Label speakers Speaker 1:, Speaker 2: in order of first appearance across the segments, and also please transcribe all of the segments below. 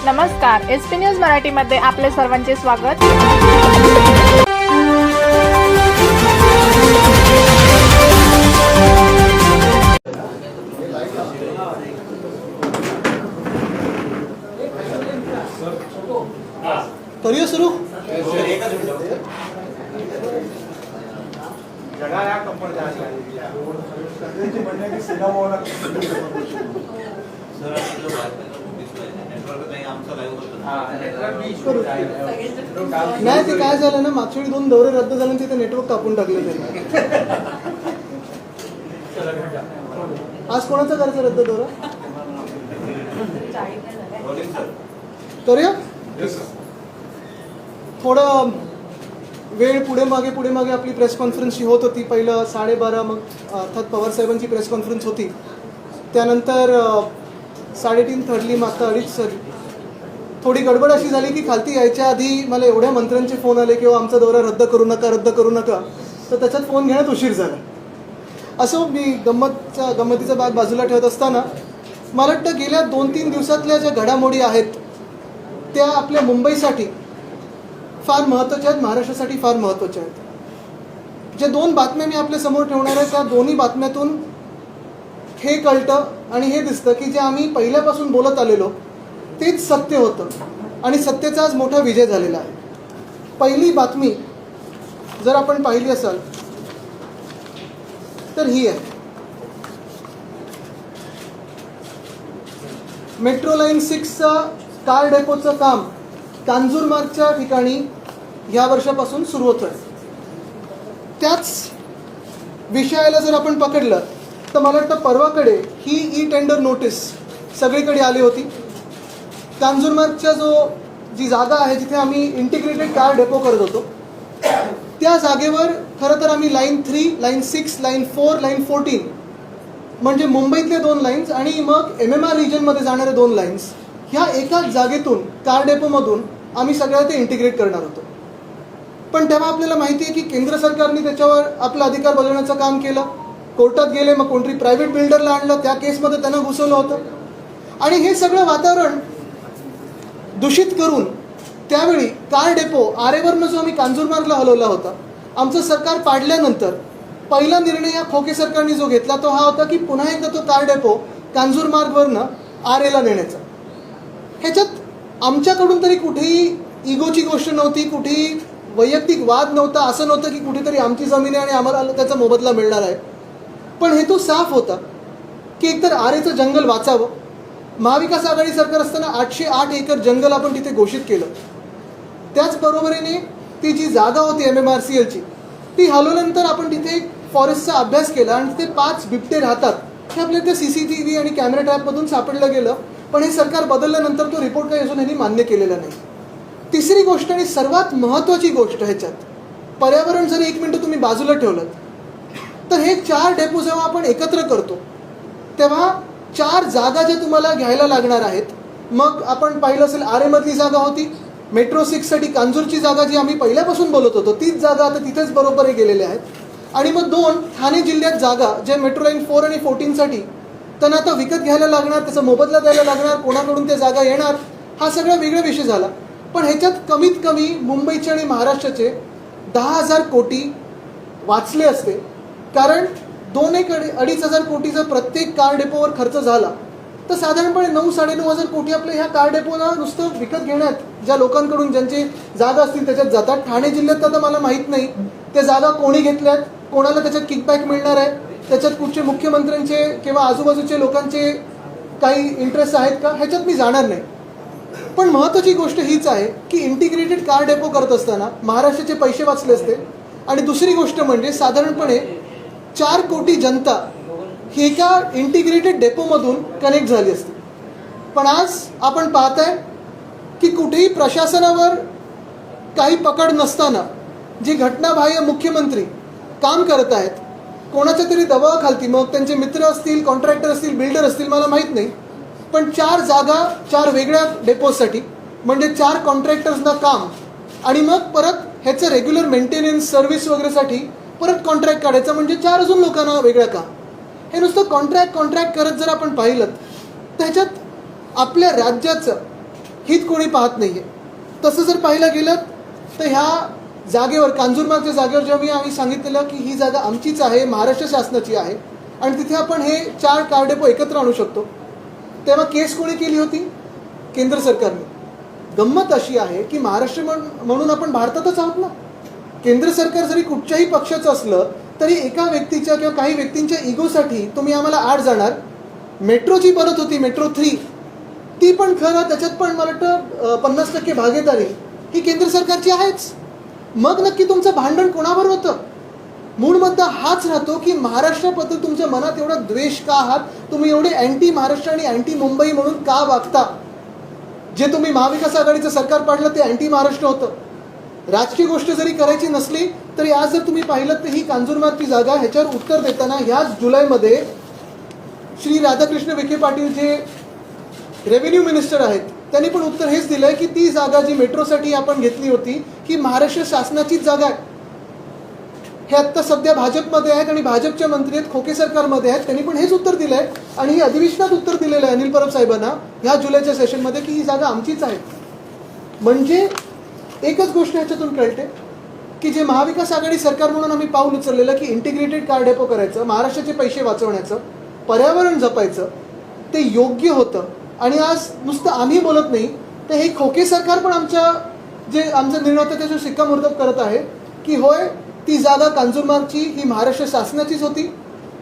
Speaker 1: नमस्कार, SP news मराठीमध्ये आपले सर्वांचे स्वागत।
Speaker 2: करिए सुरू। नाही ते काय झालं ना, मागच्या वेळी 2 दौरे रद्द झाले तिथे नेटवर्क कापून टाकले त्यांनी। आज कोणाचा करायचा रद्द दौरा करूया? थोडं वेळ पुढे मागे आपली प्रेस कॉन्फरन्स जी होत होती, पहिलं 12:30 मग अर्थात पवार साहेबांची प्रेस कॉन्फरन्स होती, त्यानंतर 3:30 ठरली, मग आता 2:30 झाली। थोडी गडबड अशी झाली की खालती यायच्या आधी मला एवढ्या मंत्र्यांचे फोन आले की आमचा दौरा रद्द करू नका, तर त्याच्यात फोन घेण्यात उशीर झाला। असं मी गंमतीचा भाग बाजूला ठेवत असताना मला वाटतं गेल्या 2-3 दिवसातल्या ज्या घडामोडी आहेत त्या आपल्या मुंबईसाठी फार महत्त्वाच्या आहेत, महाराष्ट्रासाठी फार महत्त्वाच्या आहेत। ज्या 2 बातम्या मी आपल्या समोर ठेवणार आहे त्या दोन्ही बातम्यातून हे कळतं आणि हे दिसतं की जे आम्ही पहिल्यापासून बोलत आलेलो तेच सत्य होतं आणि सत्याचा आज मोठा विजय झालेला आहे। पहिली बातमी जर आपण पाहिली असाल तर ही आहे, मेट्रो लाईन 6चा कार डेपोचं काम कांजूरमार्गच्या ठिकाणी या वर्षापासून सुरू होतं आहे। त्याच विषयाला जर आपण पकडलं तर मला वाटतं परवाकडे ही ई टेंडर नोटीस सगळीकडे आली होती। कांजूरमार्गच्या जी जागा आहे जिथे आम्ही इंटिग्रेटेड कार डेपो करत होतो त्या जागेवर खरं तर आम्ही लाईन 3, लाईन 6, लाईन 4, लाईन 14 म्हणजे मुंबईतले 2 लाईन्स आणि मग MMR रिजनमध्ये जाणारे 2 लाईन्स ह्या एकाच जागेतून कार डेपोमधून आम्ही सगळ्या ते इंटिग्रेट करणार होतो। पण तेव्हा आपल्याला माहिती आहे की केंद्र सरकारने त्याच्यावर आपला अधिकार बजावण्याचं काम केलं, कोर्टात गेले, मग कोणतरी प्रायव्हेट बिल्डरला आणलं, त्या केसमध्ये त्यांना घुसवलं होतं आणि हे सगळं वातावरण दूषित करून त्यावेळी कार डेपो आरेवरनं जो आम्ही कांजूरमार्गला हलवला होता, आमचं सरकार पाडल्यानंतर पहिला निर्णय या खोके सरकारने जो घेतला तो हा होता की पुन्हा एकदा तो कार डेपो कांजूरमार्गवरनं आरेला नेण्याचा। ह्याच्यात आमच्याकडून तरी कुठेही इगोची गोष्ट नव्हती, कुठेही वैयक्तिक वाद नव्हता, असं नव्हतं की कुठेतरी आमची जमीन आहे आणि आम्हाला त्याचा मोबदला मिळणार आहे। पण हेतू साफ होता की एकतर आरेचं जंगल वाचावं। महाविकास आघाडी सरकार असताना 808 एकर जंगल आपण तिथे घोषित केलं, त्याचबरोबरीने ती जी जागा होती MMRCLची ती हलवल्यानंतर आपण तिथे फॉरेस्टचा अभ्यास केला आणि तिथे 5 बिबटे राहतात हे आपल्याला त्या CCTV आणि कॅमेरा ट्रॅपमधून सापडलं गेलं। पण हे सरकार बदलल्यानंतर तो रिपोर्ट काही अजून यांनी मान्य केलेला नाही। तिसरी गोष्ट आणि सर्वात महत्त्वाची गोष्ट ह्याच्यात, पर्यावरण जर 1 मिनिट तुम्ही बाजूला ठेवलं तर हे 4 डेपो जेव्हा आपण एकत्र करतो तेव्हा 4 जागा ज्या तुम्हाला घ्यायला लागणार आहेत, मग आपण पाहिलं असेल आरेमधली जागा होती, मेट्रो 6साठी कांजूरची जागा जी आम्ही पहिल्यापासून बोलत होतो तीच जागा आता तिथेच बरोबर गेलेल्या आहेत आणि मग 2 ठाणे जिल्ह्यात जागा ज्या मेट्रो लाईन 4 आणि 14साठी त्यांना आता विकत घ्यायला लागणार, त्याचा मोबदला द्यायला लागणार, कोणाकडून त्या जागा येणार, हा सगळा वेगळा विषय झाला। पण ह्याच्यात कमीत कमी मुंबईचे आणि महाराष्ट्राचे 10,000 कोटी वाचले असते, कारण 2-2.5 कोटीचा प्रत्येक कार डेपोवर खर्च झाला तर साधारणपणे 9-9.5 कोटी आपल्या ह्या कार डेपोला नुसतं विकत घेण्यात ज्या लोकांकडून ज्यांची जागा असतील त्याच्यात जातात। ठाणे जिल्ह्यात तर मला माहीत नाही त्या जागा कोणी घेतल्यात, कोणाला त्याच्यात किकबॅक मिळणार आहे, त्याच्यात कुठचे मुख्यमंत्र्यांचे किंवा आजूबाजूचे लोकांचे काही इंटरेस्ट आहेत का, ह्याच्यात मी जाणार नाही। पण महत्त्वाची गोष्ट हीच आहे की इंटिग्रेटेड कार डेपो करत असताना महाराष्ट्राचे पैसे वाचले असते आणि दुसरी गोष्ट म्हणजे साधारणपणे 4 कोटी जनता ही एका इंटिग्रेटेड डेपोमधून कनेक्ट झाली असते। पण आज आपण पाहताय की कुठेही प्रशासनावर काही पकड नसताना जी घटनाबाह्य मुख्यमंत्री काम करत आहेत, कोणाच्या तरी दबावाखालती, मग त्यांचे मित्र असतील, कॉन्ट्रॅक्टर असतील, बिल्डर असतील, मला माहीत नाही, पण 4 जागा 4 वेगळ्या डेपोजसाठी म्हणजे 4 कॉन्ट्रॅक्टर्सना काम आणि मग परत ह्याचं रेग्युलर मेंटेनन्स सर्व्हिस वगैरेसाठी परत कॉन्ट्रॅक्ट काढायचं म्हणजे 4 अजून लोकांना वेगळं काम। हे नुसतं कॉन्ट्रॅक्ट करत जर आपण पाहिलं तर ह्याच्यात आपल्या राज्याचं हित कोणी पाहत नाही आहे. तसं जर पाहायला गेलं तर ह्या जागेवर कांजूरमार्गच्या जागेवर जेव्हा आम्ही सांगितलेलं की ही जागा आमचीच आहे, महाराष्ट्र शासनाची आहे आणि तिथे आपण हे 4 कार डेपो एकत्र आणू शकतो, तेव्हा केस कोणी केली होती? केंद्र सरकारने. गंमत अशी आहे की महाराष्ट्र म्हणून आपण भारतातच आहोत ना. केंद्र सरकार जरी कुठच्याही पक्षाचं असलं तरी एका व्यक्तीच्या किंवा काही व्यक्तींच्या इगोसाठी तुम्ही आम्हाला आड जाणार. मेट्रो जी बनत होती, मेट्रो 3, ती पण खरं त्याच्यात पण मला वाटतं 50% भागीदारी ही केंद्र सरकारची आहेच. मग नक्की तुमचं भांडण कोणावर होतं? मूळ मुद्दा हाच राहतो की महाराष्ट्राबद्दल तुमच्या मनात एवढा द्वेष का आहात? तुम्ही एवढे अँटी महाराष्ट्र आणि अँटी मुंबई म्हणून का वागता? जे तुम्ही महाविकास आघाडीचं सरकार पाडलं ते अँटी महाराष्ट्र होतं. राजकीय गोष्ट जरी करायची नसली तरी आज जर तुम्ही पाहिलं तर ही कांजूरमार्गची जागा, ह्याच्यावर उत्तर देताना ह्याच जुलैमध्ये श्री राधाकृष्ण विखे पाटील जे रेव्हेन्यू मिनिस्टर आहेत त्यांनी पण उत्तर हेच दिलं आहे की ती जागा जी मेट्रोसाठी आपण घेतली होती ही महाराष्ट्र शासनाचीच जागा आहे. हे आत्ता सध्या भाजपमध्ये आहेत आणि भाजपच्या मंत्री आहेत, खोके सरकारमध्ये आहेत, त्यांनी पण हेच उत्तर दिलं आहे आणि ही अधिवेशनात उत्तर दिलेलं आहे अनिल परब साहेबांना ह्या जुलैच्या सेशनमध्ये की ही जागा आमचीच आहे. म्हणजे एकच गोष्ट ह्याच्यातून कळते की जे महाविकास आघाडी सरकार म्हणून आम्ही पाऊल उचललेलं की इंटिग्रेटेड कार डेपो करायचं, महाराष्ट्राचे पैसे वाचवण्याचं, पर्यावरण जपायचं, ते योग्य होतं. आणि आज नुसतं आम्ही बोलत नाही तर हे खोके सरकार पण आमचा निर्णय होता त्याच्यावर शिक्कामोर्तब करत आहे की होय, ती जागा कांजूरमार्गची ही महाराष्ट्र शासनाचीच होती.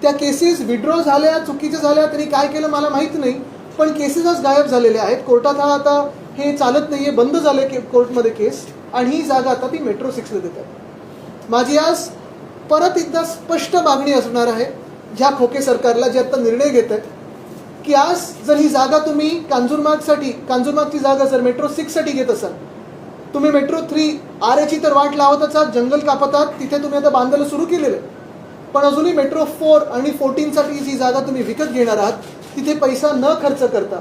Speaker 2: त्या केसेस विड्रॉ झाल्या, चुकीच्या झाल्या, त्यांनी काय केलं मला माहीत नाही, पण केसेस आज गायब झालेल्या आहेत. कोर्टात हा आता हे चालत नाही आहे, बंद झालं आहे कोर्टमध्ये केस आणि ही जागा आता ती मेट्रो 6ला देतात. माझी आज परत एकदा स्पष्ट मागणी असणार आहे ह्या खोके सरकारला जे आता निर्णय घेत आहे की आज जर ही जागा तुम्ही कांजूरमार्गची जागा जर मेट्रो 6साठी घेत असाल, तुम्ही मेट्रो 3 RAची तर वाट लावतच आहात, जंगल कापत आहात, तिथे तुम्ही आता बांधायला सुरू केलेलं आहे, पण अजूनही मेट्रो 4 आणि 14साठी जी जागा तुम्ही विकत घेणार आहात तिथे पैसा न खर्च करता,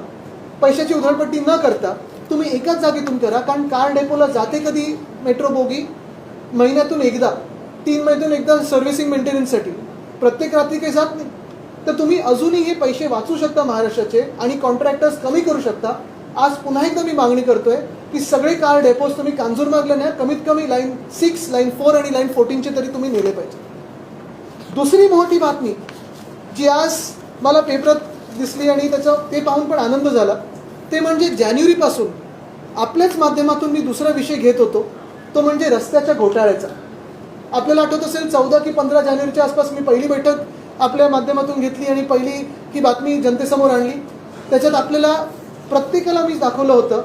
Speaker 2: पैशाची उधळपट्टी न करता तुम्ही एकाच जागेतून करा. कारण कार डेपोला जाते कधी मेट्रो बोगी? महिन्यातून एकदा, 3 महिन्यातून एकदा सर्व्हिसिंग मेंटेनन्ससाठी, प्रत्येक रात्री काही जात नाही. तर तुम्ही अजूनही हे पैसे वाचू शकता महाराष्ट्राचे आणि कॉन्ट्रॅक्टर्स कमी करू शकता. आज पुन्हा एकदा मी मागणी करतोय की सगळे कार डेपोज तुम्ही कांजूरमार्गला न्या, कमीत कमी लाईन 6, लाईन 4 आणि लाईन 14चे तरी तुम्ही नेले पाहिजे. दुसरी मोठी बातमी जी आज मला पेपरात दिसली आणि ते पाहून पण आनंद झाला ते म्हणजे जानेवारीपासून आपल्याच माध्यमातून मी दुसरा विषय घेत होतो, तो म्हणजे रस्त्याच्या घोटाळ्याचा. आपल्याला आठवत असेल 14 की 15 जानेवारीच्या आसपास मी पहिली बैठक आपल्या माध्यमातून घेतली आणि पहिली ही बातमी जनतेसमोर आणली. त्याच्यात आपल्याला प्रत्येकाला मी दाखवलं होतं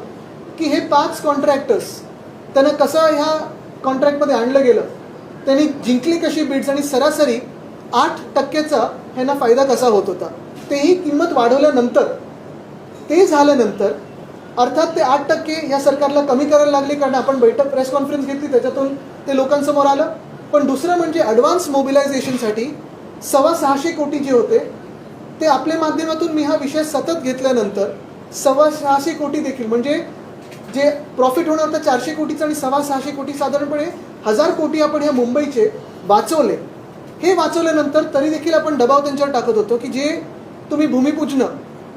Speaker 2: की हे 5 कॉन्ट्रॅक्टर्स त्यांना कसं ह्या कॉन्ट्रॅक्टमध्ये आणलं गेलं, त्यांनी जिंकली कशी बिड्स आणि सरासरी 8% ह्यांना फायदा कसा होत होता. तेही किंमत वाढवल्यानंतर, ते झाल्यानंतर अर्थात ते 8% ह्या सरकारला कमी करायला लागले कारण आपण बैठक प्रेस कॉन्फरन्स घेतली त्याच्यातून ते लोकांसमोर आलं. पण दुसरं म्हणजे ॲडव्हान्स मोबिलायझेशनसाठी 625 कोटी जे होते ते आपल्या माध्यमातून मी हा विषय सतत घेतल्यानंतर 625 कोटी देखील म्हणजे जे प्रॉफिट होणार तर 400 कोटीचं आणि 625 कोटी साधारणपणे 1000 कोटी आपण ह्या मुंबईचे वाचवले. हे वाचवल्यानंतर तरी देखील आपण दबाव त्यांच्यावर टाकत होतो की जे तुम्ही भूमिपूजनं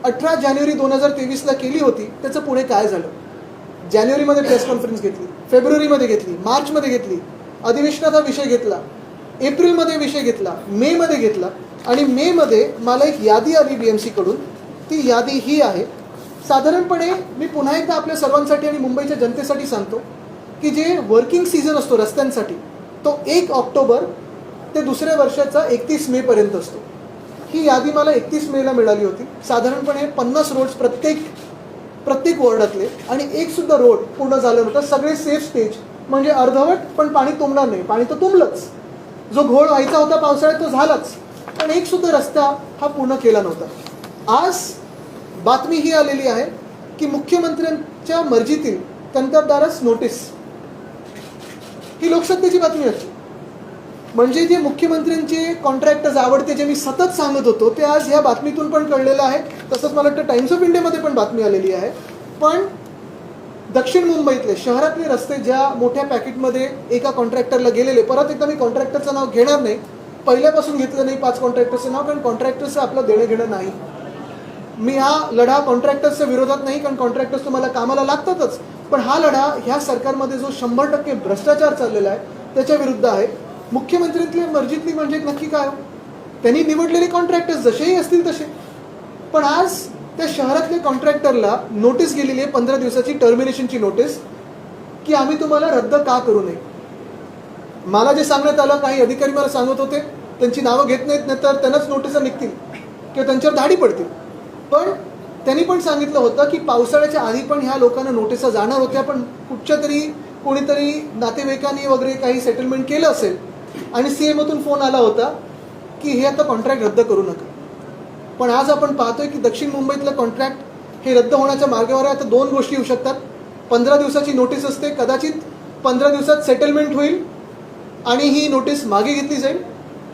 Speaker 2: 18 जानेवारी 2023ला केली होती त्याचं पुढे काय झालं. जानेवारीमध्ये प्रेस कॉन्फरन्स घेतली, फेब्रुवारीमध्ये घेतली, मार्चमध्ये घेतली, अधिवेशनात हा विषय घेतला, एप्रिलमध्ये विषय घेतला, मेमध्ये घेतला आणि मेमध्ये मला एक यादी आली BMC कडून. ती यादी ही आहे. साधारणपणे मी पुन्हा एकदा आपल्या सर्वांसाठी आणि मुंबईच्या जनतेसाठी सांगतो की जे वर्किंग सीझन असतो रस्त्यांसाठी तो 1 ऑक्टोबर ते दुसऱ्या वर्षाचा 31 मेपर्यंत असतो. ही यादी मला 31 मेला मिळाली होती. साधारणपणे 50 रोड्स प्रत्येक वॉर्डातले आणि एकसुद्धा रोड पूर्ण झालं नव्हतं. सगळे सेफ स्टेज म्हणजे अर्धवट, पण पाणी तुंबणार नाही, पाणी तर तुंबलंच, जो घोळ व्हायचा होता पावसाळ्यात तो झालाच, पण एकसुद्धा रस्ता हा पूर्ण केला नव्हता. आज बातमी ही आलेली आहे की मुख्यमंत्र्यांच्या मर्जीतील कंत्राटदारास नोटीस. ही लोकसत्तेची बातमी असते. म्हणजे जे मुख्यमंत्र्यांचे कॉन्ट्रॅक्टर्स आवडते जे मी सतत सांगत होतो ते आज ह्या बातमीतून पण कळलेलं आहे. तसंच मला वाटतं टाइम्स ऑफ इंडियामध्ये पण बातमी आलेली आहे. पण दक्षिण मुंबईतले शहरातले रस्ते ज्या मोठ्या पॅकेटमध्ये एका कॉन्ट्रॅक्टरला गेलेले, परत एकदा मी कॉन्ट्रॅक्टरचं नाव घेणार नाही, पहिल्यापासून घेतलं नाही 5 कॉन्ट्रॅक्टरचं नाव, कारण कॉन्ट्रॅक्टरचं आपलं देणं घेणं नाही. मी हा लढा कॉन्ट्रॅक्टर्सच्या विरोधात नाही, कारण कॉन्ट्रॅक्टर्स तुम्हाला कामाला लागतातच, पण हा लढा ह्या सरकारमध्ये जो 100% भ्रष्टाचार चाललेला आहे त्याच्या विरुद्ध आहे. मुख्यमंत्र्यांतली मर्जीतली म्हणजे नक्की काय? त्यांनी निवडलेले कॉन्ट्रॅक्टर्स जसेही असतील तसे, पण आज त्या शहरातल्या कॉन्ट्रॅक्टरला नोटीस गेलेली आहे 15 दिवसाची टर्मिनेशनची नोटीस, की आम्ही तुम्हाला रद्द का करू नये. मला जे सांगण्यात आलं, काही अधिकारी मला सांगत होते, त्यांची नावं घेत नाहीत, नाही तर त्यांनाच नोटिसा निघतील किंवा त्यांच्यावर धाडी पडतील, पण त्यांनी पण सांगितलं होतं की पावसाळ्याच्या आधी पण ह्या लोकांना नोटिसा जाणार होत्या, पण कुठच्या तरी कोणीतरी नातेवाईकांनी वगैरे काही सेटलमेंट केलं असेल आणि CMतून फोन आला होता की हे आता कॉन्ट्रॅक्ट रद्द करू नका. पण आज आपण पाहतोय की दक्षिण मुंबईतलं कॉन्ट्रॅक्ट हे रद्द होण्याच्या मार्गावर आहे. आता दोन गोष्टी होऊ शकतात. 15 दिवसाची नोटीस असते, कदाचित 15 दिवसात सेटलमेंट होईल आणि ही नोटीस मागे घेतली जाईल,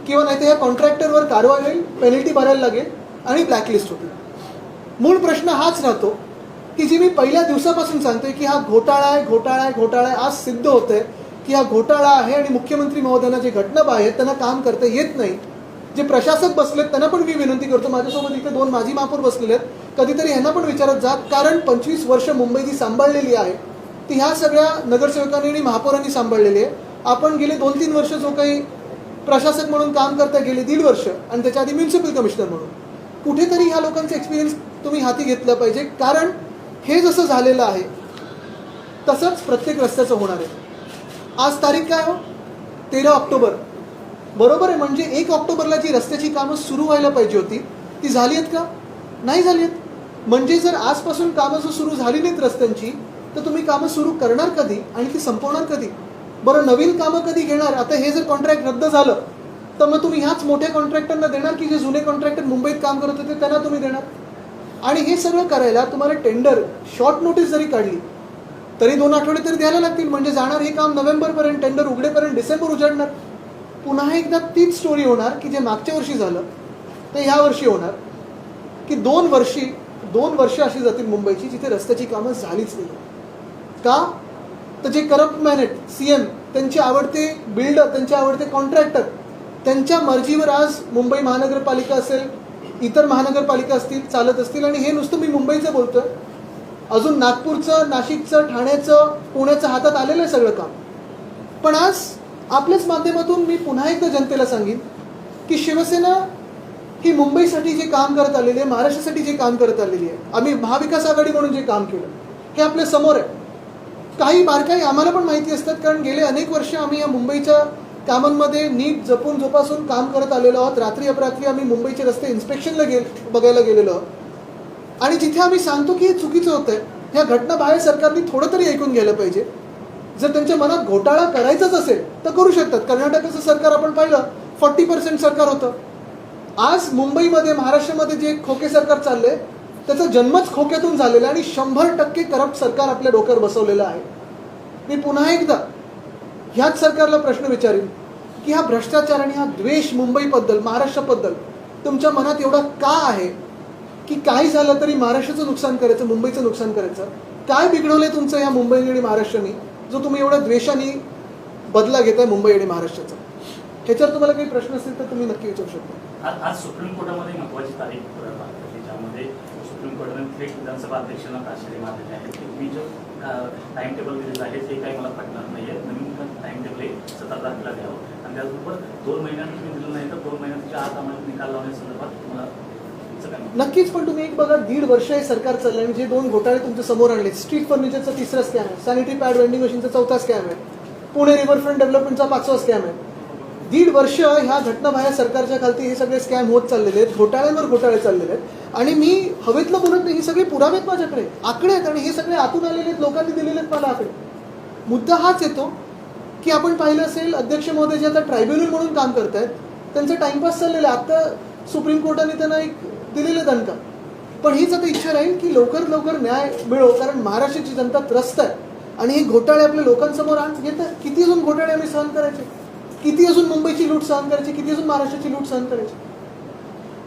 Speaker 2: किंवा नाही तर ह्या कॉन्ट्रॅक्टरवर कारवाई होईल, पेनल्टी भरायला लागेल आणि ब्लॅकलिस्ट होतील. मूळ प्रश्न हाच राहतो की जी मी पहिल्या दिवसापासून सांगतोय की हा घोटाळा आहे, घोटाळा आहे, घोटाळा आहे. आज सिद्ध होतंय की हा घोटाळा आहे आणि मुख्यमंत्री महोदयांना जे घटना आहेत त्यांना काम करता येत नाही. जे प्रशासक बसलेत त्यांना पण मी विनंती करतो, माझ्यासोबत इथे 2 माजी महापौर बसलेले आहेत, कधीतरी ह्यांना पण विचारत जा, कारण 25 वर्ष मुंबई जी सांभाळलेली आहे ती ह्या सगळ्या नगरसेवकांनी आणि महापौरांनी सांभाळलेली आहे. आपण गेले 2-3 वर्ष जो काही प्रशासक म्हणून काम करता, गेले 1.5 वर्ष आणि त्याच्या आधी म्युन्सिपल कमिशनर म्हणून, कुठेतरी ह्या लोकांचा एक्सपिरियन्स तुम्ही हाती घेतला पाहिजे, कारण हे जसं झालेलं आहे तसंच प्रत्येक रस्त्याचं होणार आहे. आज तारीख काय हो? 13 ऑक्टोबर, बरोबर आहे. म्हणजे 1 ऑक्टोबरला जी रस्त्याची कामं सुरू व्हायला पाहिजे होती ती झाली आहेत का? नाही झाली आहेत. म्हणजे जर आजपासून कामं जर सुरू झाली नाहीत रस्त्यांची, तर तुम्ही कामं सुरू करणार कधी आणि ती संपवणार कधी? बरं, नवीन कामं कधी घेणार? आता हे जर कॉन्ट्रॅक्ट रद्द झालं तर मग तुम्ही ह्याच मोठ्या कॉन्ट्रॅक्टरना देणार की जे जुने कॉन्ट्रॅक्टर मुंबईत काम करत होते त्यांना तुम्ही देणार? आणि हे सगळं करायला तुम्हाला टेंडर शॉर्ट नोटीस जरी काढली तरी 2 आठवडे तरी द्यायला लागतील. म्हणजे जाणार हे काम नोव्हेंबरपर्यंत, टेंडर उघडेपर्यंत डिसेंबर उजाडणार. पुन्हा एकदा तीच स्टोरी होणार की जे मागच्या वर्षी झालं ते ह्या वर्षी होणार, की 2 वर्ष अशी जातील मुंबईची जिथे रस्त्याची कामं झालीच नाही. का? तर जे करप्ट मॅन आहेत, CM, त्यांचे आवडते बिल्डर, त्यांचे आवडते कॉन्ट्रॅक्टर, त्यांच्या मर्जीवर आज मुंबई महानगरपालिका असेल, इतर महानगरपालिका असतील, चालत असतील. आणि हे नुसतं मी मुंबईचं बोलतोय, अजून नागपूरचं, नाशिकचं, ठाण्याचं, पुण्याचं हातात आलेलं आहे सगळं काम. पण आज आपल्याच माध्यमातून मी पुन्हा एकदा जनतेला सांगेन की शिवसेना ही मुंबईसाठी जे काम करत आलेली आहे, महाराष्ट्रासाठी जे काम करत आलेली आहे, आम्ही महाविकास आघाडी म्हणून जे काम केलं हे आपल्या समोर आहे. काही बारकाई आम्हाला पण माहिती असतात, कारण गेले अनेक वर्ष आम्ही या मुंबईच्या कामांमध्ये नीट जपून जोपासून काम करत आलेलो आहोत. रात्री अपरात्री आम्ही मुंबईचे रस्ते इन्स्पेक्शनला बघायला गेलेलो आहोत. आणि जिथे आम्ही सांगतो की हे चुकीचं होतंय, ह्या घटना बाहेर सरकारने थोडं तरी ऐकून घ्यायला पाहिजे. जर त्यांच्या मनात घोटाळा करायचाच असेल तर करू शकतात. कर्नाटकाचं सरकार आपण पाहिलं, 40% सरकार होतं. आज मुंबईमध्ये, महाराष्ट्रामध्ये जे खोके सरकार चाललंय त्याचा जन्मच खोक्यातून झालेला आहे आणि 100% करप्ट सरकार आपल्या डोक्यावर बसवलेलं आहे. मी पुन्हा एकदा ह्याच सरकारला प्रश्न विचारेन की हा भ्रष्टाचार आणि हा द्वेष मुंबईबद्दल, महाराष्ट्राबद्दल तुमच्या मनात एवढा का आहे की काही झालं तरी महाराष्ट्राचं नुकसान करायचं, मुंबईचं नुकसान करायचं? काय बिघडवलंय तुमचं या मुंबई आणि महाराष्ट्राने जो तुम्ही एवढ्या द्वेषाने बदला घेताय मुंबई आणि महाराष्ट्राचा? ह्याच्यावर तुम्हाला काही प्रश्न असतील तर तुम्ही नक्की विचारू शकता.
Speaker 3: आज सुप्रीम कोर्टामध्ये महत्वाची तारीख त्याच्यामध्ये सुप्रीम कोर्टाने थेट विधानसभा अध्यक्षांना ताशेरे मारलेले आहेत की तुम्ही जो टाइम टेबल दिलेलं आहे ते काही मला पटणार नाही आहे. नवीन टाइम टेबल 17 तारखेला द्यावं आणि त्याचबरोबर 2 महिन्यांनी तुम्ही दिलं नाही तर 2 महिन्यांच्या आत आम्हाला निकाल लावण्यासंदर्भात तुम्हाला
Speaker 2: नक्कीच. पण तुम्ही एक बघा, 1.5 वर्ष हे सरकार चाललं आणि जे 2 घोटाळे तुमच्या समोर आणले, स्ट्रीट फर्निचरचा 3रा स्कॅम आहे, सॅनिटरी पॅड वेंडिंग मशीनचा 4था स्कॅम आहे, पुणे रिव्हरफ्रंट डेव्हलपमेंटचा 5वा स्कॅम आहे. 1.5 वर्ष ह्या घटनाबाह्य सरकारच्या खालती हे सगळे स्कॅम होत चाललेले आहेत, घोटाळ्यांवर घोटाळे चाललेले आहेत. आणि मी हवेतलं बोलत नाही, हे सगळे पुरावे आहेत माझ्याकडे, आकडे आहेत आणि हे सगळे आतून आलेले आहेत, लोकांनी दिलेले आहेत मला आकडे. मुद्दा हाच येतो की आपण पाहिलं असेल, अध्यक्ष महोदय जे आता ट्रायब्युनल म्हणून काम करतायत त्यांचा टाइमपास चाललेला आहे. आता सुप्रीम कोर्टाने त्यांना एक दिलेलं दणका, पण हीच आता इच्छा राहील की लवकर लवकर न्याय मिळो, कारण महाराष्ट्राची जनता त्रस्त आहे आणि हे घोटाळे आपल्या लोकांसमोर येतात. किती अजून घोटाळे आम्ही सहन करायचे? किती अजून मुंबईची लूट सहन करायची? किती अजून महाराष्ट्राची लूट सहन करायची?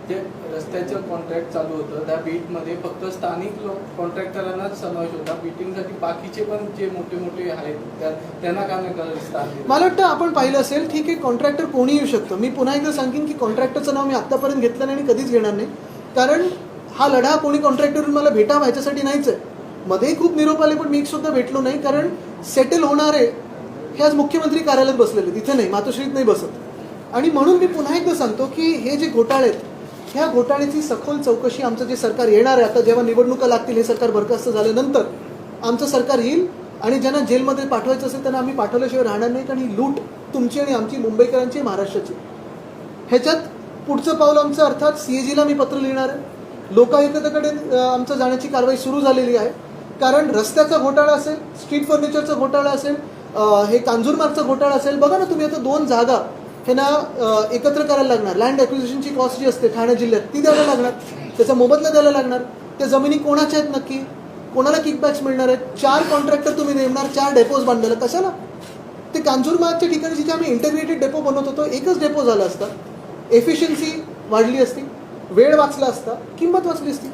Speaker 4: जे रस्त्याचं कॉन्ट्रॅक्ट चालू होतं त्या बीटमध्ये फक्त स्थानिक कॉन्ट्रॅक्टरांनाच समावेश होता. बीटिंगसाठी बाकीचे पण जे मोठे मोठे आहेत त्यांना का नाही स्थान?
Speaker 2: मला वाटतं आपण पाहिलं असेल, ठीक आहे, कॉन्ट्रॅक्टर कोणी येऊ शकतं. मी पुन्हा एकदा सांगेन की कॉन्ट्रॅक्टरचं नाव मी आत्तापर्यंत घेतलं नाही आणि कधीच घेणार नाही, कारण हा लढा कोणी कॉन्ट्रॅक्टरून मला भेटावा ह्याच्यासाठी नाहीच आहे. मध्येही खूप निरोप आले पण मी सुद्धा भेटलो नाही, कारण सेटल होणारे हे आज मुख्यमंत्री कार्यालयात बसलेले, तिथे नाही, मातोश्रीत नाही बसत. आणि म्हणून मी पुन्हा एकदा सांगतो की हे जे घोटाळे आहेत, ह्या घोटाळ्याची सखोल चौकशी आमचं जे सरकार येणार आहे, आता जेव्हा निवडणुका लागतील, हे सरकार बरखास्त झाल्यानंतर आमचं सरकार येईल आणि ज्यांना जेलमध्ये पाठवायचं असेल त्यांना आम्ही पाठवल्याशिवाय राहणार नाही. कारण ही लूट तुमची आणि आमची, मुंबईकरांची, महाराष्ट्राची. ह्याच्यात पुढचं पाऊल आमचं अर्थात CAG ला मी पत्र लिहिणार आहे. लोकायुक्ताकडे आमचं जाण्याची कारवाई सुरू झालेली आहे. कारण रस्त्याचा घोटाळा असेल, स्ट्रीट फर्निचरचा घोटाळा असेल, हे कांजूरमार्गचा घोटाळा असेल. बघा ना तुम्ही, आता 2 जागा हे ना एकत्र करायला लागणार. लँड ॲक्विजिशनची कॉस्ट जी असते ठाणे जिल्ह्यात ती द्यायला लागणार, त्याचा मोबदला द्यायला लागणार. त्या जमिनी कोणाच्या आहेत नक्की, कोणाला किकबॅक्स मिळणार आहेत. 4 कॉन्ट्रॅक्टर तुम्ही नेमणार 4 डेपोज बांधायला, कशाला? ते कांजूरमार्गच्या ठिकाणी जिथे आम्ही इंटिग्रेटेड डेपो बनवत होतो, एकच डेपो झाला असता, एफिशियन्सी वाढली असती, वेळ वाचला असता, किंमत वाचली असती.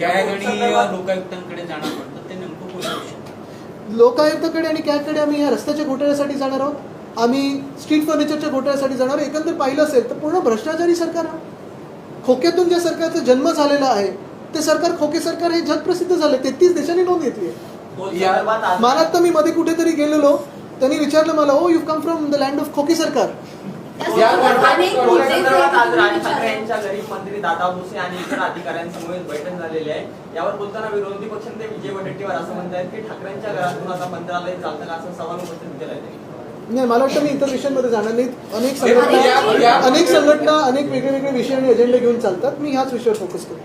Speaker 5: लोकायुक्तांकडे जाणार पडतं, ते नेमकं कोणत्या विषय?
Speaker 2: लोकायुक्ताकडे आणि कॅगकडे आम्ही ह्या रस्त्याच्या घोटाळ्यासाठी जाणार आहोत, आम्ही स्ट्रीट फर्निचरच्या घोटाळ्यासाठी जाणार. एकंदर पाहिलं असेल तर पूर्ण भ्रष्टाचारी सरकार आहे. खोक्यातून ज्या सरकारचा जन्म झालेला आहे ते सरकार, खोके सरकार, हे जगप्रसिद्ध झाले. 33 देशांनी नोंद घेतली आहे. मला आता मी मध्ये कुठेतरी गेलेलो, त्यांनी विचारलं मला, oh you come from the land of खोके सरकार.
Speaker 6: ठाकरेंच्या गरीब मंत्री दादा भुसे आणि इतर अधिकाऱ्यांसमोर बैठक झालेली आहे. यावर बोलताना विरोधी पक्षनेते विजय वडेट्टीवार असं म्हणतात की ठाकरेंच्या घरातून आता मंत्रालय चालतं का, असा सवाल उपस्थित केला आहे.
Speaker 2: नाही, मला वाटतं मी इतर विषयांमध्ये जाणार नाहीत. अनेक संघटना अनेक वेगळे विषय आणि एजेंडे घेऊन चालतात. मी ह्याच विषयावर फोकस करतो.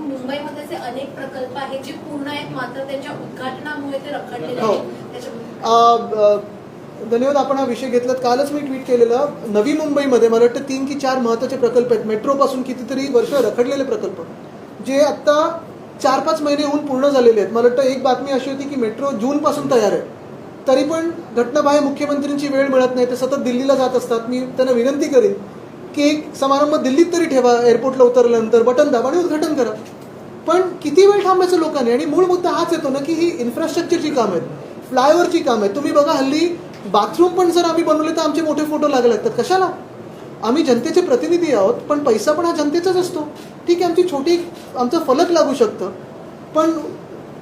Speaker 7: मुंबईमध्ये अनेक प्रकल्प आहेत जे पूर्ण आहेत, मात्र त्यांच्या उद्घाटनामुळे ते रखडलेले
Speaker 2: हो.
Speaker 7: आहेत.
Speaker 2: धन्यवाद, आपण हा विषय घेतलात. कालच मी ट्विट केलेलं, नवी मुंबईमध्ये मला वाटतं 3 की 4 महत्त्वाचे प्रकल्प आहेत. मेट्रोपासून कितीतरी वर्ष रखडलेले प्रकल्प जे आत्ता 4-5 महिने होऊन पूर्ण झालेले आहेत. मला वाटतं एक बातमी अशी होती की मेट्रो जूनपासून तयार आहे, तरी पण घटनाबाह्य मुख्यमंत्र्यांची वेळ मिळत नाही. ते सतत दिल्लीला जात असतात. मी त्यांना विनंती करीन की एक समारंभ दिल्लीत तरी ठेवा, एअरपोर्टला उतरल्यानंतर बटन दाबा आणि उद्घाटन करा. पण किती वेळ थांबायचं लोकांनी? आणि मूळ मुद्दा हाच येतो ना की ही इन्फ्रास्ट्रक्चरची कामं आहेत, फ्लायओव्हरची कामं आहेत. तुम्ही बघा, हल्ली बाथरूम पण जर आम्ही बनवले तर आमचे मोठे फोटो लागले लागतात. कशाला? आम्ही जनतेचे प्रतिनिधी आहोत, पण पैसा पण हा जनतेचाच असतो. ठीक आहे, आमची छोटी आमचं फलक लागू शकतं, पण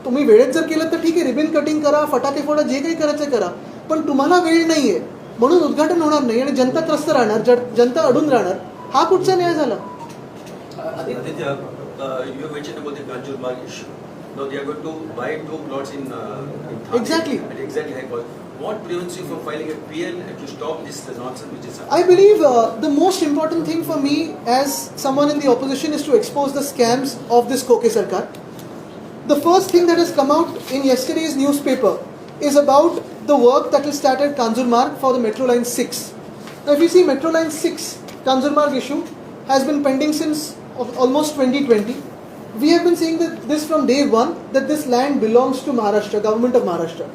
Speaker 2: तुम्ही वेळेत जर केलं तर ठीक आहे, रिबिन कटिंग करा, फटाके फोडा, जे काही करायचं करा. पण तुम्हाला वेळ नाही आहे म्हणून उद्घाटन होणार नाही आणि जनता त्रस्त राहणार, जनता अडून राहणार. हा कुठचा न्याय झाला?
Speaker 8: You mentioned about the Kanjurmarg issue. Now they are going to buy 2 plots in Thane.
Speaker 2: Exactly.
Speaker 8: At exactly high cost. What prevents you from filing a PL to stop this nonsense which is happening?
Speaker 2: I believe the most important thing for me as someone in the opposition is to expose the scams of this Koke Sarkar. The first thing that has come out in yesterday's newspaper is about the work that will start at Kanjurmarg for the Metro Line 6. Now if you see, Metro Line 6 Kanjurmarg issue has been pending since almost 2020. We have been saying that this from day one, that this land belongs to Maharashtra, government of Maharashtra.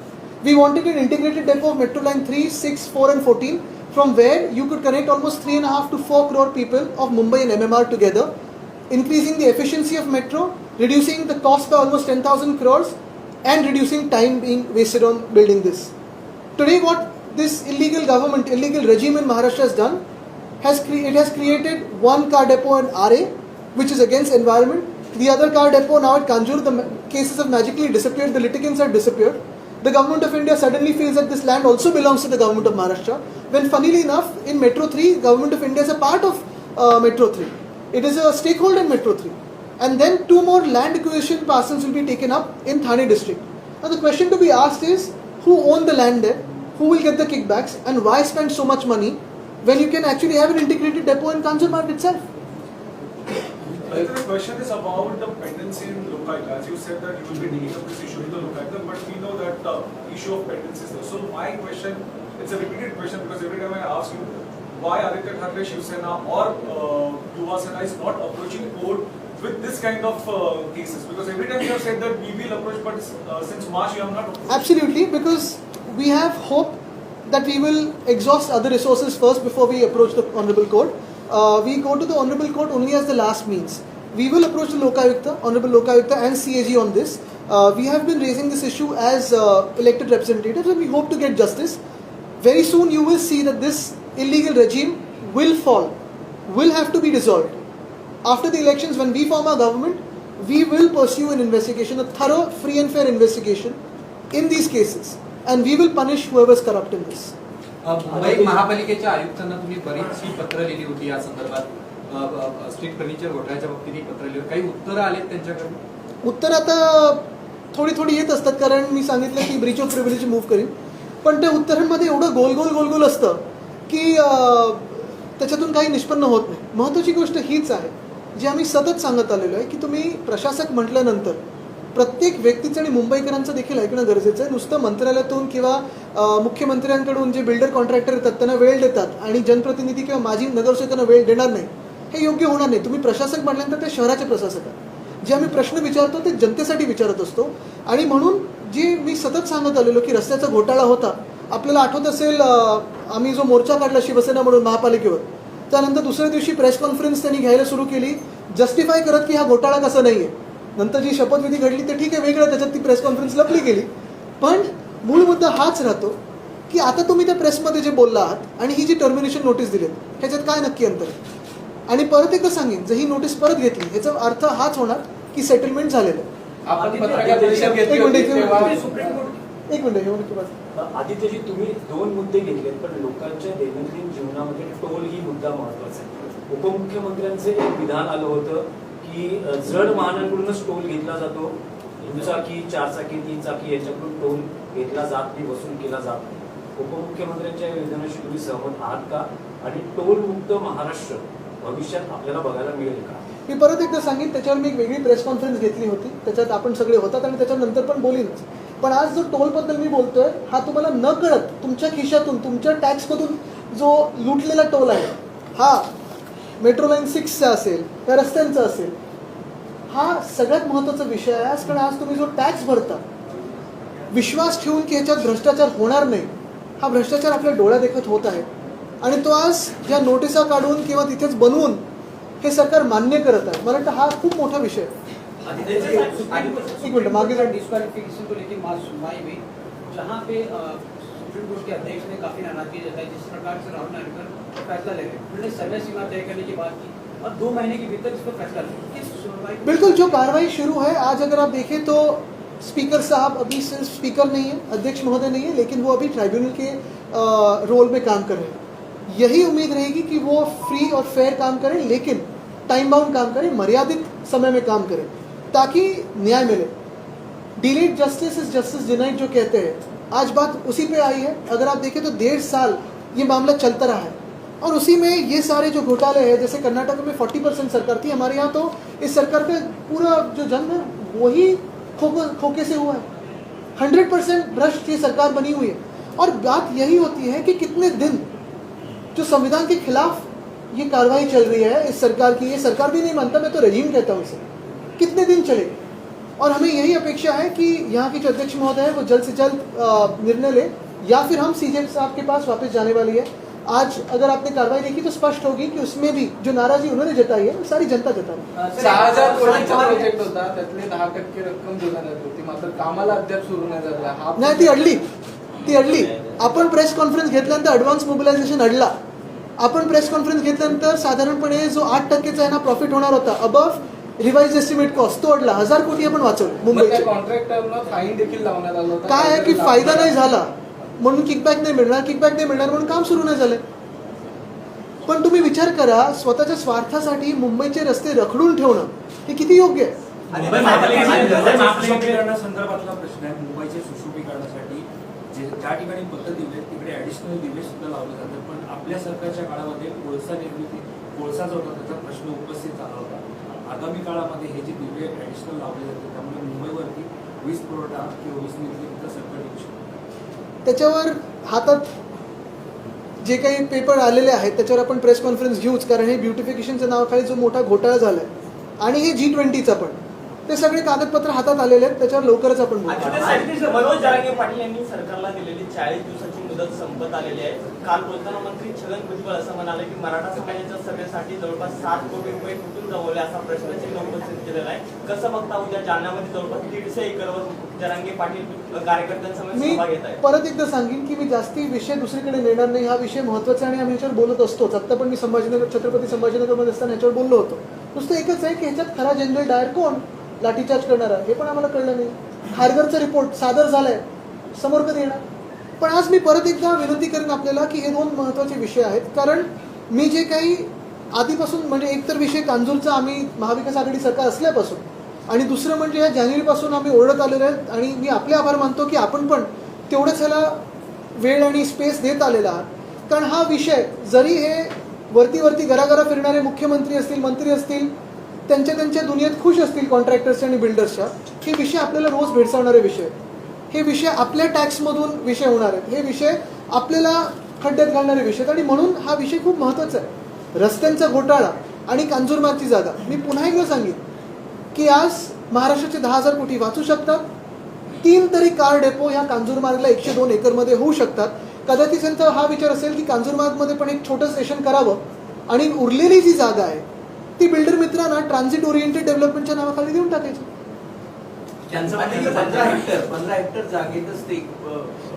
Speaker 2: We wanted an integrated depot of Metro Line 3, 6, 4 and 14, from where you could connect almost 3.5 to 4 crore people of Mumbai and MMR together, increasing the efficiency of metro, reducing the cost by almost 10,000 crores and reducing time being wasted on building this. Today what this illegal government, illegal regime in Maharashtra has done, it has created one car depot in RA, which is against environment. The other car depot now at Kanjur, the cases have magically disappeared, the litigants have disappeared. The government of India suddenly feels that this land also belongs to the government of Maharashtra, when funnily enough in Metro 3, government of India is a part of Metro 3. It is a stakeholder in Metro 3. And then 2 more land acquisition parcels will be taken up in Thane district. Now the question to be asked is, who own the land there? Who will get the kickbacks? And why spend so much money when you can actually have an integrated depot in Kanjurmarg itself?
Speaker 9: The question is about the pendency in Lokaयुक्त. As you said that you will be taking up this issue with the Lokaयुक्त, but we know that the issue of pendency is there. So my question, it's a repeated question because every time I ask you why Aditya Thackeray, Shiv Sena or Yuva Sena is not approaching court with this kind of cases, because every time you have said that we will approach, but since March you have not approached.
Speaker 2: Absolutely, because we have hope that we will exhaust other resources first before we approach the Honorable Court. We go to the Honorable Court only as the last means. We will approach the Lokayukta, Honorable Lokayukta and CAG on this. We have been raising this issue as elected representatives and we hope to get justice. Very soon you will see that this illegal regime will fall, will have to be dissolved. after the elections, when we form our government, we will pursue an investigation, a thorough, free and fair investigation in these cases, and we will punish whoever is corrupt in this.
Speaker 10: Mumbai महापालिकेच्या आयुक्तांना तुम्ही बरीचशी पत्र लिहिली होती या संदर्भात, street furniture घोटाळ्याच्या बाबतीत ही पत्र लिहिली, काही उत्तरं आलेत त्यांच्याकडून?
Speaker 2: उत्तर आता थोडी येत असतात, कारण मी सांगितलं की ब्रीच ऑफ प्रिव्हिलेज मूव्ह करीन, पण त्या उत्तरांमध्ये एवढं गोल गोल असतं की त्याच्यातून काही निष्पन्न होत नाही. महत्त्वाची गोष्ट हीच आहे जी आम्ही सतत सांगत आलेलो आहे की तुम्ही प्रशासक म्हटल्यानंतर प्रत्येक व्यक्तीचं आणि मुंबईकरांचं देखील ऐकणं गरजेचं आहे. नुसतं मंत्रालयातून किंवा मुख्यमंत्र्यांकडून जे बिल्डर कॉन्ट्रॅक्टर येतात त्यांना वेळ देतात आणि जनप्रतिनिधी किंवा माजी नगरसेवकांना वेळ देणार नाही, हे योग्य होणार नाही. तुम्ही प्रशासक म्हटल्यानंतर ते शहराचे प्रशासक आहेत. जे आम्ही प्रश्न विचारतो ते जनतेसाठी विचारत असतो. आणि म्हणून जी मी सतत सांगत आलेलो की रस्त्याचा घोटाळा होता, आपल्याला आठवत असेल आम्ही जो मोर्चा काढला शिवसेना म्हणून महापालिकेवर, त्यानंतर दुसऱ्या दिवशी प्रेस कॉन्फरन्स त्यांनी घ्यायला सुरू केली जस्टिफाय करत की हा घोटाळा कसा नाही आहे. नंतर जी शपथविधी घडली ते ठीक आहे, वेगळं, त्याच्यात ती प्रेस कॉन्फरन्स लपली गेली. पण मूळ मुद्दा हाच राहतो की आता तुम्ही त्या प्रेसमध्ये जे बोलला आहात आणि ही जी टर्मिनेशन नोटीस दिली ह्याच्यात काय नक्की अंतर आहे. आणि परत एकदा सांगेन, जर ही नोटीस परत घेतली ह्याचा अर्थ हाच होणार की सेटलमेंट झालेलं आहे.
Speaker 4: आपण पत्रकार परिषद घेतली होती तेव्हा
Speaker 2: एक मिनिट
Speaker 11: आदित्यजी, तुम्ही 2 मुद्दे घेतलेत, पण लोकांच्या दैनंदिन जीवनामध्ये टोल ही मुद्दा महत्वाचा आहे. उपमुख्यमंत्र्यांचं एक विधान आलं होतं की जड वाहनांकडूनच टोल घेतला जातो, दुचाकी, 4 चाकी, 3 चाकी याच्याकडून टोल घेतला जात नाही, वसूल केला जात नाही. उपमुख्यमंत्र्यांच्या या विधानाशी तुम्ही सहमत आहात का? आणि टोल मुक्त महाराष्ट्र भविष्यात आपल्याला बघायला मिळेल का?
Speaker 2: मी परत एकदा सांगितलं, त्याच्यावर मी एक वेगळी प्रेस कॉन्फरन्स घेतली होती, त्याच्यात आपण सगळे होतात आणि त्याच्यानंतर पण बोलीनच. पण आज जो टोलबद्दल मी बोलतोय हा तुम्हाला न कळत तुमच्या खिशातून, तुमच्या टॅक्समधून जो लुटलेला टोल आहे, हा मेट्रो लाईन 6चा असेल या रस्त्यांचा असेल, हा सगळ्यात महत्त्वाचा विषय आहे. कारण आज तुम्ही जो टॅक्स भरता विश्वास ठेवून की ह्याच्यात भ्रष्टाचार होणार नाही, हा भ्रष्टाचार आपल्या डोळ्यादेखत होत आहे. आणि तो आज या नोटिसा काढून किंवा तिथेच बनवून हे सरकार मान्य करत आहे. मला वाटतं हा खूप मोठा विषय आहे. एक मिनट मागे
Speaker 5: डिस्क्वालिफिकेशन को लेकर बात सुनवाई हुई, जहाँ पे सुप्रीम कोर्ट के अध्यक्ष ने काफी नाराजगी जताई जिस प्रकार से राहुल नार्वेकर फैसला ले गए. उन्होंने समय सीमा तय करने की बात की और 2 महीने के भीतर इस पर फैसला ले. किस सुनवाई?
Speaker 2: बिल्कुल, जो कार्रवाई शुरू है आज, अगर आप देखें तो स्पीकर साहब अभी सिर्फ स्पीकर नहीं है, अध्यक्ष महोदय नहीं है, लेकिन वो अभी ट्राइब्यूनल के रोल में काम कर रहे हैं. यही उम्मीद रहेगी कि वो फ्री और फेयर काम करें, लेकिन टाइम बाउंड काम करें, मर्यादित समय में काम करें ताकि न्याय मिले. Delayed justice is justice denied जो कहते हैं, आज बात उसी पे आई है. अगर आप देखें तो 1.5 साल ये मामला चलता रहा है और उसी में ये सारे जो घोटाले हैं, जैसे कर्नाटक में 40% सरकार थी, हमारे यहाँ तो इस सरकार का पूरा जो जन्म है वही खोके से हुआ है. 100% भ्रष्ट ये सरकार बनी हुई है. और बात यही होती है कि कितने दिन जो संविधान के खिलाफ ये कार्रवाई चल रही है इस सरकार की, ये सरकार भी नहीं मानता, मैं तो रजीम कहता हूँ इसे, कितने दिन चलेगी. और हमें यही अपेक्षा है कि यहाँ के जो अध्यक्ष महोदय है वो जल्द से जल्द निर्णय ले, या फिर हम सीजे साहब के पास वापस जाने वाली है. आज अगर आपने कार्रवाई देखी तो स्पष्ट होगी कि उसमें भी जो नाराजी उन्होंने जताई है सारी जनता जता रही.
Speaker 4: 6,000 कोटींचा प्रोजेक्ट होता, त्यातले 10% रक्कम दिली जात होती, मात्र कामाला अद्याप सुरू नाही झाला. हा
Speaker 2: नाही, ती अडली. आपण प्रेस कॉन्फरन्स घेतल्यानंतर ॲडव्हान्स मोबिलायझेशन अडला. आपण प्रेस कॉन्फरन्स घेतल्यानंतर साधारणपणे जो 8% आहे ना प्रॉफिट होणार होता अबव रिवाइज एस्टिमेट कॉस्ट, तो अडला. 1,000 कोटी आपण वाचवले मुंबईचे.
Speaker 4: कॉन्ट्रॅक्टरला फाईन देखील लावण्यात आला होता.
Speaker 2: काय आहे की फायदा नाही झाला म्हणून किकबॅक नाही मिळणार म्हणून काम सुरू नाही झालं. पण तुम्ही विचार करा, स्वतःच्या स्वार्थासाठी मुंबईचे रस्ते रखडून ठेवणं हे किती योग्य आहे.
Speaker 11: संदर्भातला प्रश्न आहे. मुंबईच्या सुशोभीकरणासाठी ज्या ठिकाणी पत्र दिले तिकडे ऍडिशनल दिवे सुद्धा लावले जातात, पण आपल्या सरकारच्या काळामध्ये कोळसा जो होता त्याचा प्रश्न उपस्थित झाला होता. आगामी काळामध्ये हे जे दिवे ऍडिशनल लावले जातात त्यामुळे मुंबईवरती वीज पुरवठा किंवा वीज निर्मितीचा संकट येऊ शकतो.
Speaker 2: त्याच्यावर हातात जे काही पेपर आलेले आहेत त्याच्यावर आपण प्रेस कॉन्फरन्स घेऊच, कारण हे ब्युटिफिकेशनच्या नावाखाली जो मोठा घोटाळा झाला आहे आणि हे G20चा पण, ते सगळे कागदपत्र हातात आलेले आहेत, त्याच्यावर लवकरच आपण बोलू.
Speaker 6: मनोज जरांगे पाटील यांनी सरकारला दिलेली 40 दिवसाची मुदत संपत आलेली आहे. काल बोलताना मंत्री छगन भुजबळ असं म्हणाले की मराठा समाजाच्या सभेसाठी जवळपास 7 कोटी रुपये कुठून जमवले असा प्रश्न चिन्ह उपस्थित केलेला आहे. कसं बघता उद्या जालन्यामध्ये जवळपास 150 एकरवर जरांगे पाटील कार्यकर्त्यांसमोर सहभाग घेत आहेत.
Speaker 2: परत एकदा सांगेन की मी जास्ती विषय दुसरीकडे नेणार नाही. हा विषय महत्त्वाचा आणि आम्ही ह्याच्यावर बोलत असतोच. आत्ता पण मी छत्रपती संभाजीनगरमध्ये असताना ह्याच्यावर बोललो होतो. नुसतं एकच आहे की ह्याच्यात खरा जनरल डायर कोण, लाठीचार्ज करणारा, हे पण आम्हाला कळलं नाही. खारघरचा रिपोर्ट सादर झालाय, समोर कधी येणार? पण आज मी परत एकदा विनंती करेन आपल्याला की हे दोन महत्त्वाचे विषय आहेत. कारण मी जे काही आधीपासून म्हणजे एकतर विषय कांजूरचा आम्ही महाविकास आघाडी सरकार असल्यापासून, आणि दुसरं म्हणजे या जानेवारीपासून आम्ही ओरडत आलेलो आहेत, आणि मी आपले आभार मानतो की आपण पण तेवढंच ह्याला वेळ आणि स्पेस देत आलेला आहात. कारण हा विषय जरी हे वरती घराघरा फिरणारे मुख्यमंत्री असतील, मंत्री असतील, त्यांच्या दुनियेत खुश असतील कॉन्ट्रॅक्टर्सच्या आणि बिल्डर्सच्या, हे विषय आपल्याला रोज भेडसावणारे विषय आहेत. हे विषय आपल्या टॅक्समधून विषय होणार आहेत, हे विषय आपल्याला खड्ड्यात घालणारे विषय आहेत. आणि म्हणून हा विषय खूप महत्त्वाचा आहे. रस्त्यांचा घोटाळा आणि कांजूरमार्गची जागा, मी पुन्हा एकदा सांगेन की आज महाराष्ट्राचे 10,000 कोटी वाचू शकतात. 3 तरी कार डेपो ह्या कांजूरमार्गला 102 एकरमध्ये होऊ शकतात. कदाचित त्यांचा हा विचार असेल की कांजूरमार्गमध्ये पण एक छोटं स्टेशन करावं आणि उरलेली जी जागा आहे ती बिल्डर मित्रांना ट्रान्झिट ओरिएंटेड डेव्हलपमेंटच्या नावाखाली देऊन टाकायची.
Speaker 5: त्यांचं म्हणणं की 15 हेक्टर जागेतच ते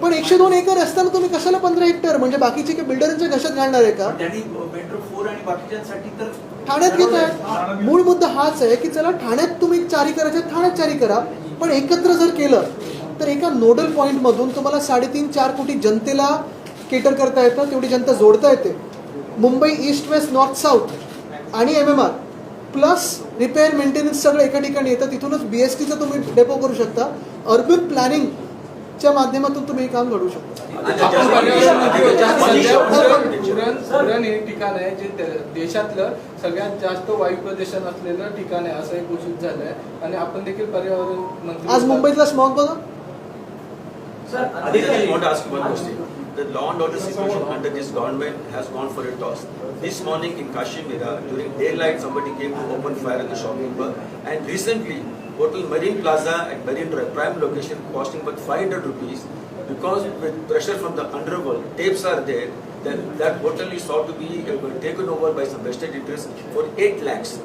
Speaker 2: पण 102 एकर असताना तुम्ही कशाला 15 हेक्टर, म्हणजे बाकीचे काही बिल्डरांच्या घशात घालणार आहे का?
Speaker 5: त्यांनी मेट्रो 4 आणि बाकीच्यांसाठी तर
Speaker 2: ठाण्यात घेत आहे. मूळ मुद्दा हाच आहे की चला ठाण्यात तुम्ही चारी करायचे, ठाण्यात चारी करा, पण एकत्र जर केलं तर एका नोडल पॉईंटमधून तुम्हाला 3.5-4 कोटी जनतेला केटर करता येतं, तेवढी जनता जोडता येते. Mumbai east west north south आणि MMR प्लस रिपेअर मेंटेनन्स सगळं एका ठिकाणी येतं. तिथूनच BSTचं तुम्ही डेपो करू शकता. अर्बन प्लॅनिंगच्या माध्यमातून तुम्ही हे काम घडवू शकता.
Speaker 4: उरण हे ठिकाण आहे जे देशातलं सगळ्यात जास्त वायू प्रदूषण असलेलं ठिकाण आहे असं एक घोषित झालं आहे. आणि आपण देखील पर्यावरण मंत्री
Speaker 2: आज मुंबईतला स्मॉग बघा.
Speaker 8: I just want to ask you one question. The law and order situation under this government has gone for a toss. This morning in Kashmira, during daylight, somebody came to open fire in the shopping mall. And recently, Hotel Marine Plaza at Marine Drive, prime location, costing but 500 rupees. Because with pressure from the underworld, tapes are there, then that hotel is sought to be taken over by some vested interests for 8 lakhs.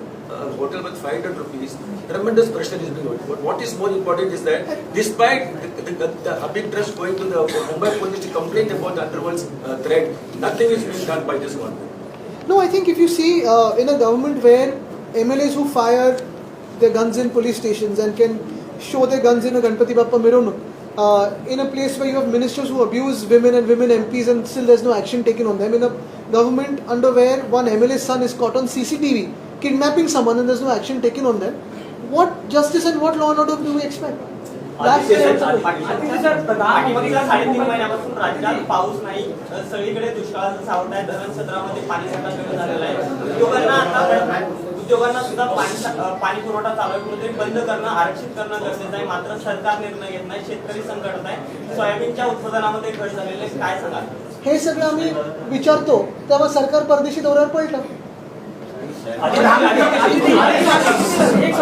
Speaker 8: Hotel with 500 rupees, tremendous pressure is being put. But what is more important is that despite the public trust going to the Mumbai police to complain about the underworld's threat, nothing is being done by this government.
Speaker 2: No, I think if you see in a government where MLAs who fire their guns in police stations and can show their guns in a Ganpati Bappa Mironuk, in a place where you have ministers who abuse women and women MPs and still there's no action taken on them, in a government under where one MLA's son is caught on CCTV kidnapping someone and there's no action taken on them, what justice and what law and order do we expect?
Speaker 6: पाठीमागच्या 3.5 महिन्यापासून राज्यात पाऊस नाही, सगळीकडे दुष्काळाचा सावट आहे, धरण क्षेत्रामध्ये पाणीसाठा कमी झालेला आहे. उद्योगांना सुद्धा पाणी पुरवठा चालू आहे, कुठेतरी बंद करणं, आरक्षित करणं गरजेचं आहे. मात्र सरकार निर्णय घेत नाही, शेतकरी संकटात आहे, सोयाबीनच्या उत्पादनामध्ये घट झालेले, काय सांगाल?
Speaker 2: हे सगळं आम्ही विचारतो तेव्हा सरकार परदेशी दौऱ्यावर पडलं.
Speaker 5: एक